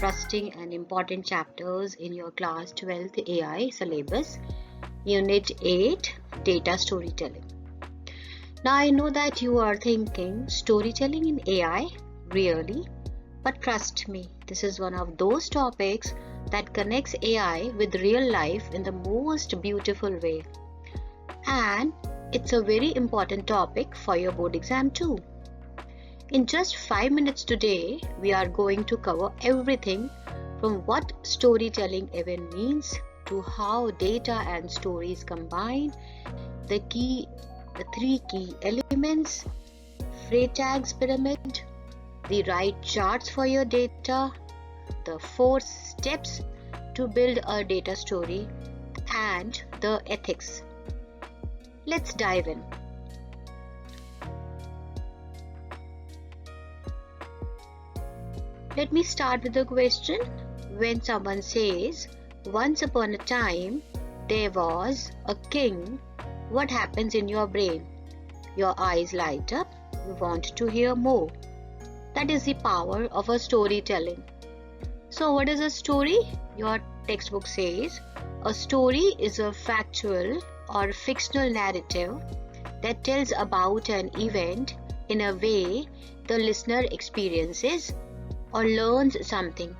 interesting and important chapters in your class 12th AI syllabus, Unit 8, Data Storytelling. Now I know that you are thinking, storytelling in AI? Really? But trust me, this is one of those topics that connects AI with real life in the most beautiful way. And it's a very important topic for your board exam too. In just 5 minutes today, we are going to cover everything from what storytelling even means to how data and stories combine, the three key elements, Freytag's Pyramid, the right charts for your data, the 4 steps to build a data story, and the ethics. Let's dive in. Let me start with the question. When someone says, once upon a time, there was a king, what happens in your brain? Your eyes light up, you want to hear more. That is the power of a storytelling. So what is a story? Your textbook says, a story is a factual or fictional narrative that tells about an event in a way the listener experiences or learns something.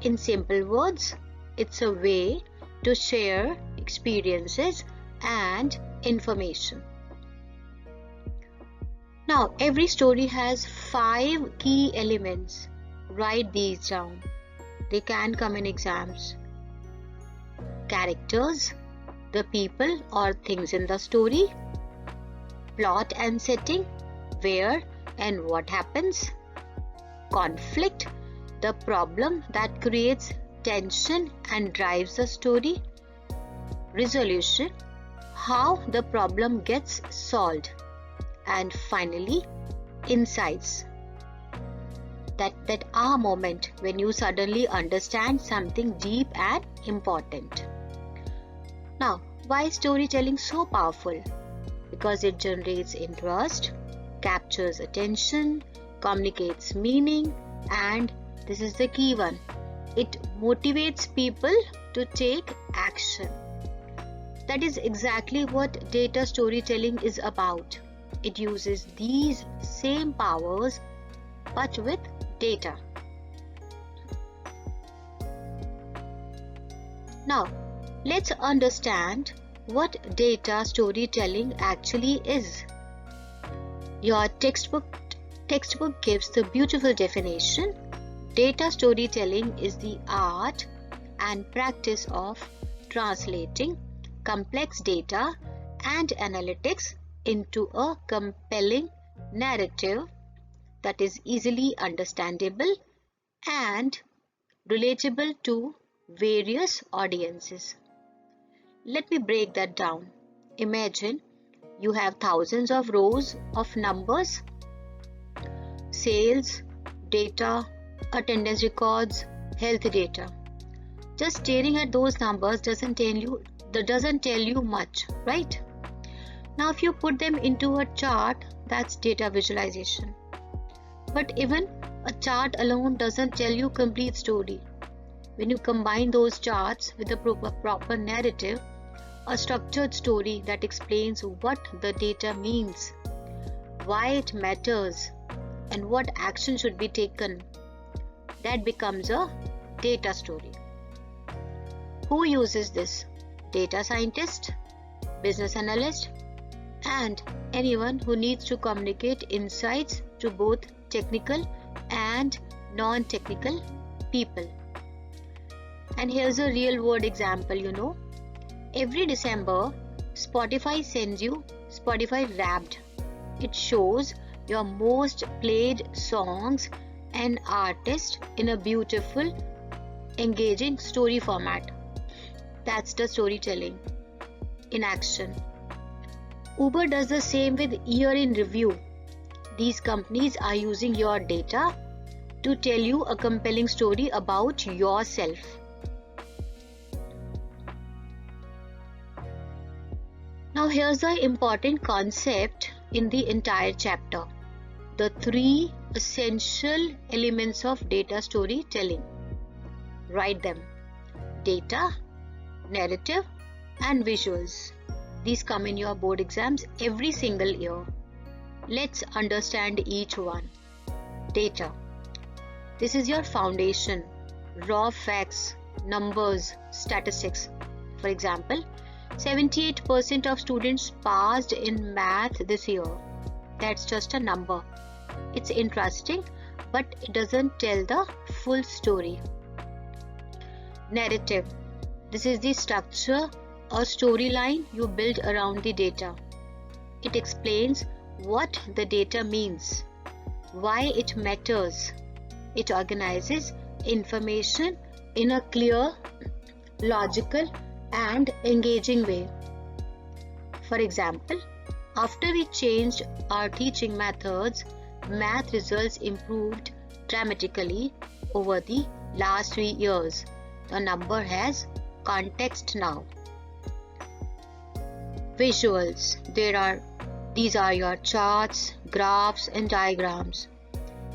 In simple words, it's a way to share experiences and information. Now, every story has 5 key elements. Write these down. They can come in exams. Characters, the people or things in the story, plot and setting, where and what happens, conflict, the problem that creates tension and drives the story, resolution, how the problem gets solved, and finally, insights. That aha moment when you suddenly understand something deep and important. Now, why is storytelling so powerful? Because it generates interest, captures attention, communicates meaning, and this is the key one, it motivates people to take action. That is exactly what data storytelling is about. It uses these same powers but with data. Now, let's understand what data storytelling actually is. Your textbook gives the beautiful definition. Data storytelling is the art and practice of translating complex data and analytics into a compelling narrative that is easily understandable and relatable to various audiences. Let me break that down. Imagine you have thousands of rows of numbers, sales data, attendance records, health data. Just staring at those numbers doesn't tell you much, right? Now if you put them into a chart, that's data visualization. But even a chart alone doesn't tell you complete story. When you combine those charts with a proper narrative, a structured story that explains what the data means, why it matters, and what action should be taken, that becomes a data story. Who uses this? Data scientist, business analyst, and anyone who needs to communicate insights to both technical and non-technical people. And here's a real world example, Every December, Spotify sends you Spotify Wrapped. It shows your most played songs and artists in a beautiful, engaging story format. That's the storytelling in action. Uber does the same with Year in Review. These companies are using your data to tell you a compelling story about yourself. Now here's the important concept in the entire chapter. The 3 essential elements of data storytelling. Write them. Data, narrative, and visuals. These come in your board exams every single year. Let's understand each one. Data. This is your foundation. Raw facts, numbers, statistics. For example, 78% of students passed in math this year. That's just a number. It's interesting, but it doesn't tell the full story. Narrative. This is the structure or storyline you build around the data. It explains what the data means, why it matters. It organizes information in a clear, logical, and engaging way. For example, after we changed our teaching methods, math results improved dramatically over the last 3 years. The number has context now. Visuals. These are your charts, graphs, and diagrams.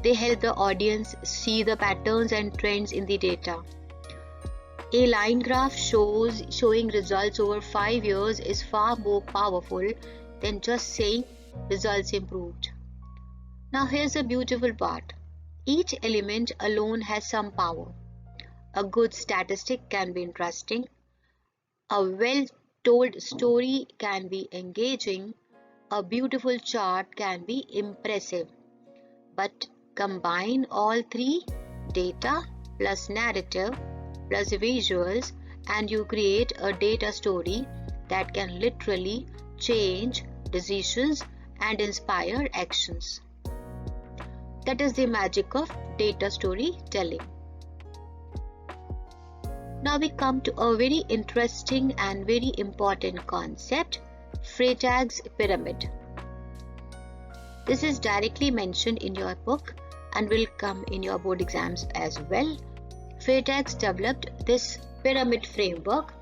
They help the audience see the patterns and trends in the data. A line graph showing results over 5 years is far more powerful than just saying results improved. Now here's the beautiful part. Each element alone has some power. A good statistic can be interesting. A well-told story can be engaging. A beautiful chart can be impressive. But combine all three, data plus narrative plus visuals, and you create a data story that can literally change decisions and inspire actions. That is the magic of data storytelling. Now we come to a very interesting and very important concept, Freytag's Pyramid. This is directly mentioned in your book and will come in your board exams as well. Freytag developed this pyramid framework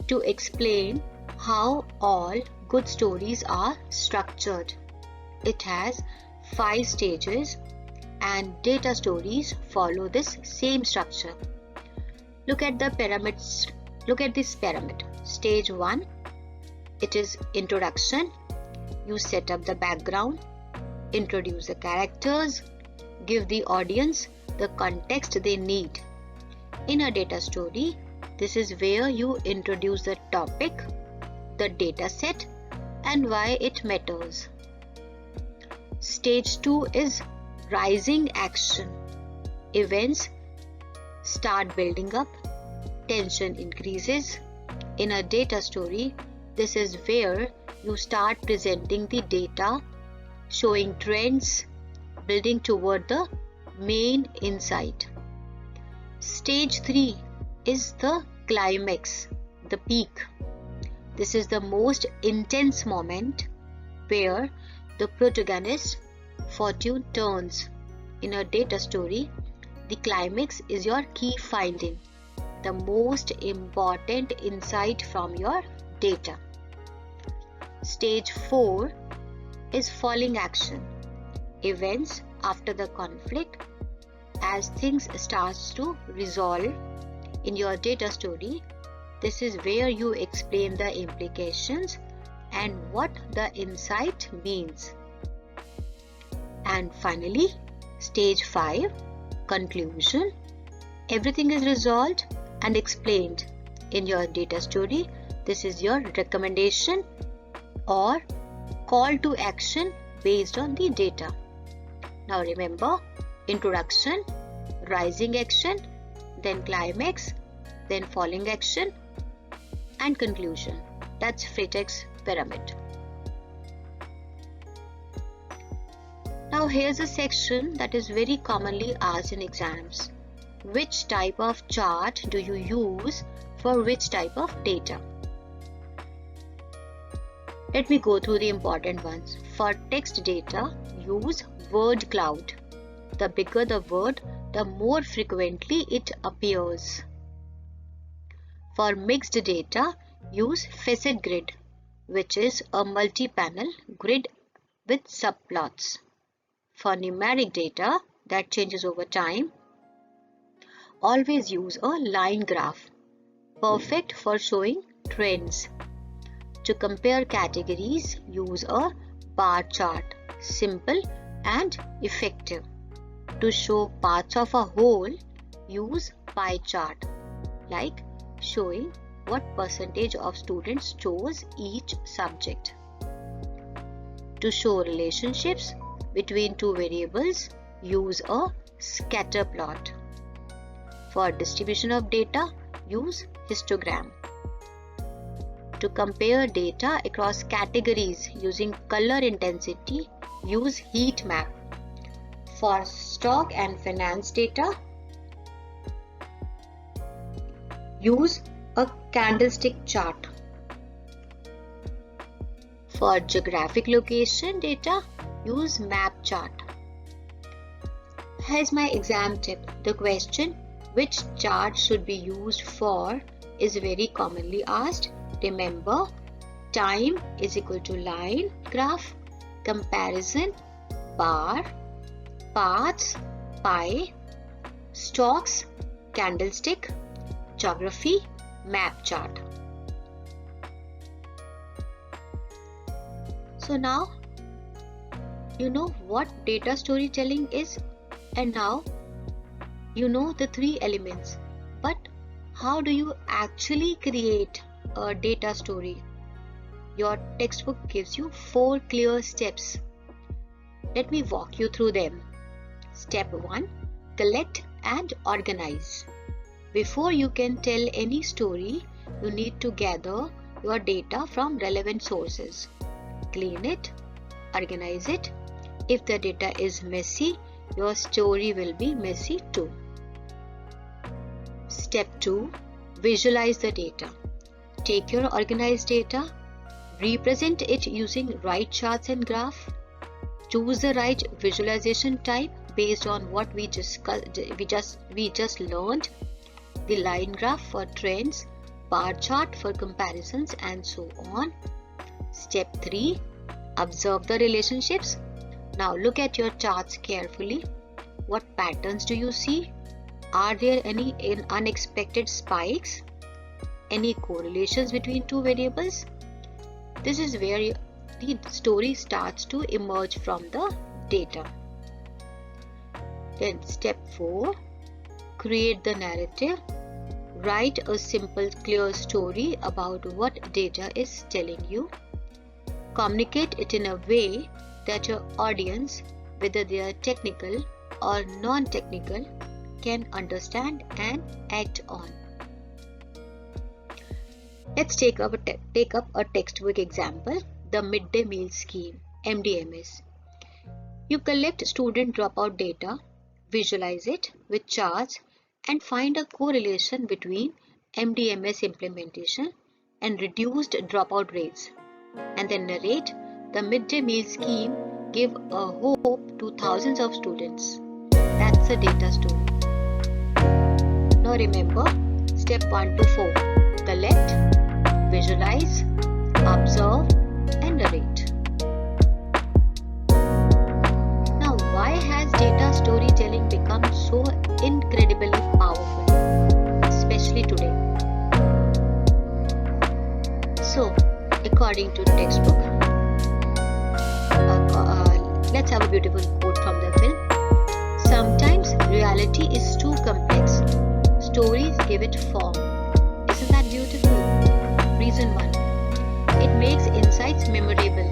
to explain how all good stories are structured. It has 5 stages and data stories follow this same structure. Look at this pyramid. Stage 1, it is introduction. You set up the background, introduce the characters, give the audience the context they need. In a data story, this is where you introduce the topic, the data set, and why it matters. Stage 2 is rising action. Events start building up, tension increases. In a data story, this is where you start presenting the data, showing trends, building toward the main insight. Stage 3 is the climax, the peak. This is the most intense moment where the protagonist's fortune turns. In a data story, the climax is your key finding, the most important insight from your data. Stage 4 is falling action. Events after the conflict as things starts to resolve. In your data story, this is where you explain the implications and what the insight means. And finally, stage 5, conclusion. Everything is resolved and explained. In your data story, this is your recommendation or call to action based on the data. Now remember, introduction, rising action, then climax, then falling action, and conclusion. That's Freytag's Pyramid. Now here's a section that is very commonly asked in exams. Which type of chart do you use for which type of data? Let me go through the important ones. For text data, use word cloud. The bigger the word, the more frequently it appears. For mixed data, use facet grid, which is a multi-panel grid with subplots. For numeric data that changes over time, always use a line graph, perfect for showing trends. To compare categories, use a bar chart, simple and effective. To show parts of a whole, use pie chart, like showing what percentage of students chose each subject. To show relationships between two variables, use a scatter plot. For distribution of data, use histogram. To compare data across categories using color intensity, use heat map. For stock and finance data, use a candlestick chart. For geographic location data, use map chart. Here's my exam tip. The question, which chart should be used for, is very commonly asked. Remember, time is equal to line graph, comparison bar, paths pie, stocks candlestick, geography map chart. So now you know what data storytelling is, and now you know the three elements. But how do you actually create a data story? Your textbook gives you 4 clear steps. Let me walk you through them. Step 1. Collect and organize. Before you can tell any story, you need to gather your data from relevant sources. Clean it, organize it. If the data is messy, your story will be messy too. Step 2. Visualize the data. Take your organized data, represent it using right charts and graph. Choose the right visualization type based on what we just learned. The line graph for trends, bar chart for comparisons, and so on. Step 3. Observe the relationships. Now look at your charts carefully. What patterns do you see? Are there any unexpected spikes? Any correlations between two variables? This is where the story starts to emerge from the data. Then step 4. Create the narrative. Write a simple, clear story about what data is telling you. Communicate it in a way that your audience, whether they are technical or non-technical, can understand and act on. Let's take up a textbook example, the midday meal scheme, MDMS. You collect student dropout data, visualize it with charts, and find a correlation between MDMS implementation and reduced dropout rates, and then narrate the midday meal scheme give a hope to thousands of students. That's a data story. Now remember, step 1 to 4. Collect, visualize, observe, and narrate. Now, why has data storytelling become so incredibly powerful, especially today? So, according to textbook, let's have a beautiful quote from the film. Sometimes reality is too complex. Stories give it form. Isn't that beautiful? Reason 1. It makes insights memorable.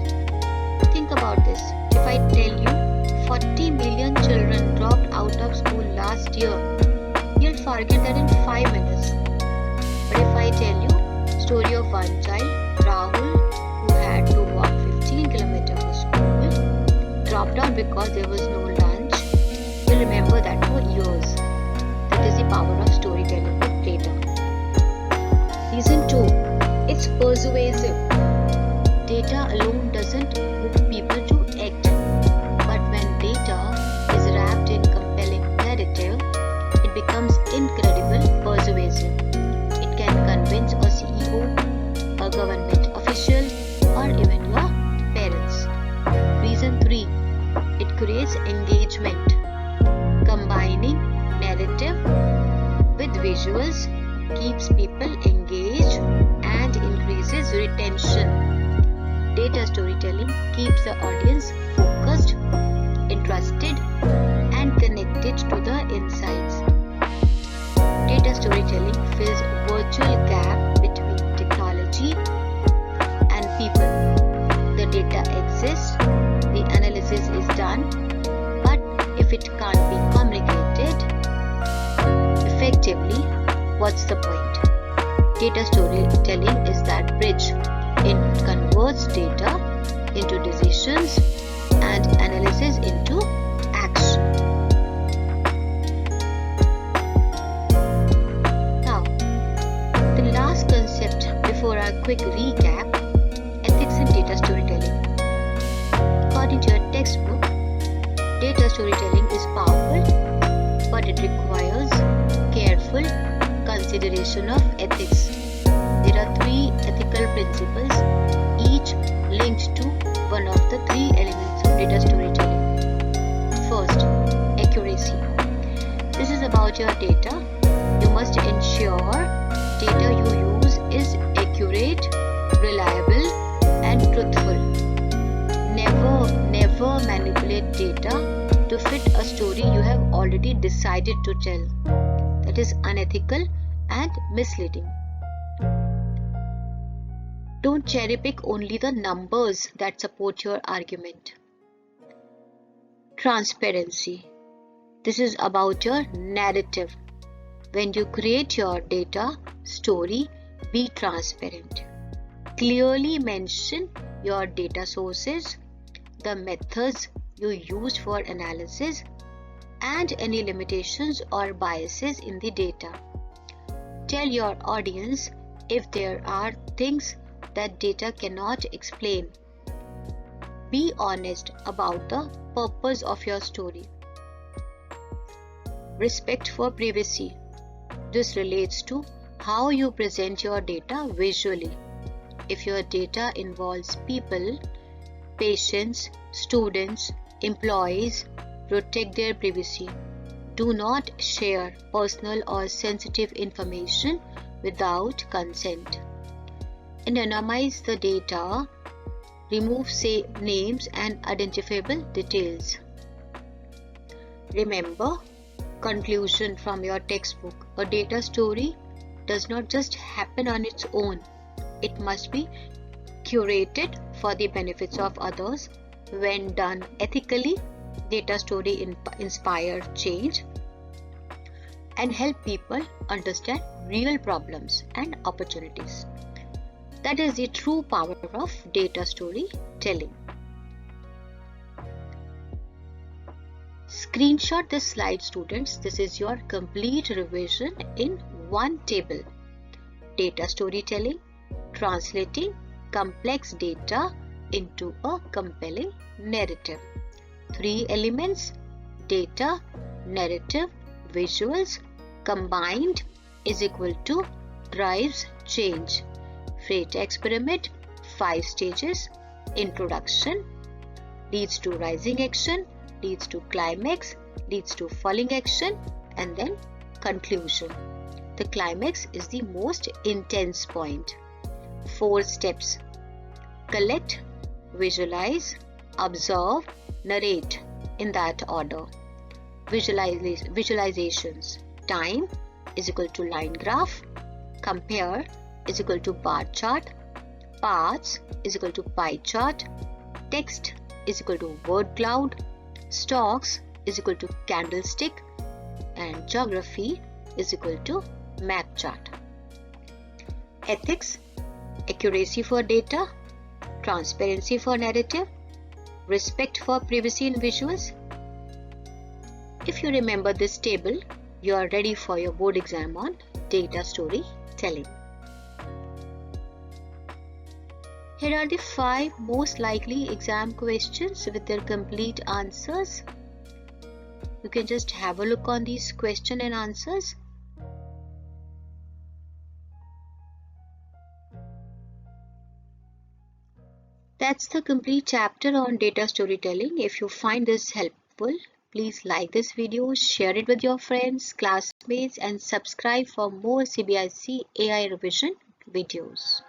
Think about this. If I tell you 40 million children dropped out of school last year, you'll forget that in 5 minutes. But if I tell you story of one child, Rahul, who had to walk 15 kilometers to school, dropped out because there was no lunch, you'll remember that for years. That is the power of storytelling with data. Reason 2. It's persuasive. Data alone doesn't move people to act, but when data is wrapped in compelling narrative, it becomes incredibly persuasive. It can convince a CEO, a government official, or even your parents. Reason 3. It creates engagement. Combining narrative, visuals keeps people engaged and increases retention. Data storytelling keeps the audience focused, interested, and connected to the insights. Data storytelling fills virtual gap between technology and people. The data exists, the analysis is done, but if it can't be communicated effectively, what's the point? Data storytelling is that bridge. It converts data into decisions and analysis into action. Now, the last concept before our quick recap: ethics in data storytelling. According to your textbook, data storytelling is powerful, but it requires careful consideration of ethics. There are 3 ethical principles, each linked to one of the 3 elements of data storytelling. First, accuracy. This is about your data. You must ensure data you use is accurate, reliable, and truthful. Never manipulate data to fit a story you have already decided to tell. That is unethical and misleading. Don't cherry pick only the numbers that support your argument. Transparency. This is about your narrative. When you create your data story, be transparent. Clearly mention your data sources, the methods you used for analysis, and any limitations or biases in the data. Tell your audience if there are things that data cannot explain. Be honest about the purpose of your story. Respect for privacy. This relates to how you present your data visually. If your data involves people, patients, students, employees, protect their privacy. Do not share personal or sensitive information without consent. Anonymize the data. Remove names and identifiable details. Remember, conclusion from your textbook: a data story does not just happen on its own. It must be curated for the benefits of others. When done ethically, data story inspire change and help people understand real problems and opportunities. That is the true power of data storytelling. Screenshot this slide, students. This is your complete revision in one table. Data storytelling, translating complex data into a compelling narrative. 3 elements: data, narrative, visuals combined is equal to drives change. Freytag Pyramid, 5 stages: introduction leads to rising action, leads to climax, leads to falling action, and then conclusion. The climax is the most intense point. 4 steps: collect, visualize, observe, narrate, in that order. Visualizations: time is equal to line graph, compare is equal to bar chart, paths is equal to pie chart, text is equal to word cloud, stocks is equal to candlestick, and geography is equal to map chart. Ethics: accuracy for data, transparency for narrative, respect for privacy in visuals. If you remember this table, you are ready for your board exam on data storytelling. Here are the 5 most likely exam questions with their complete answers. You can just have a look on these question and answers. That's the complete chapter on data storytelling. If you find this helpful, Please like this video, share it with your friends, classmates, and subscribe for more CBSE AI revision videos.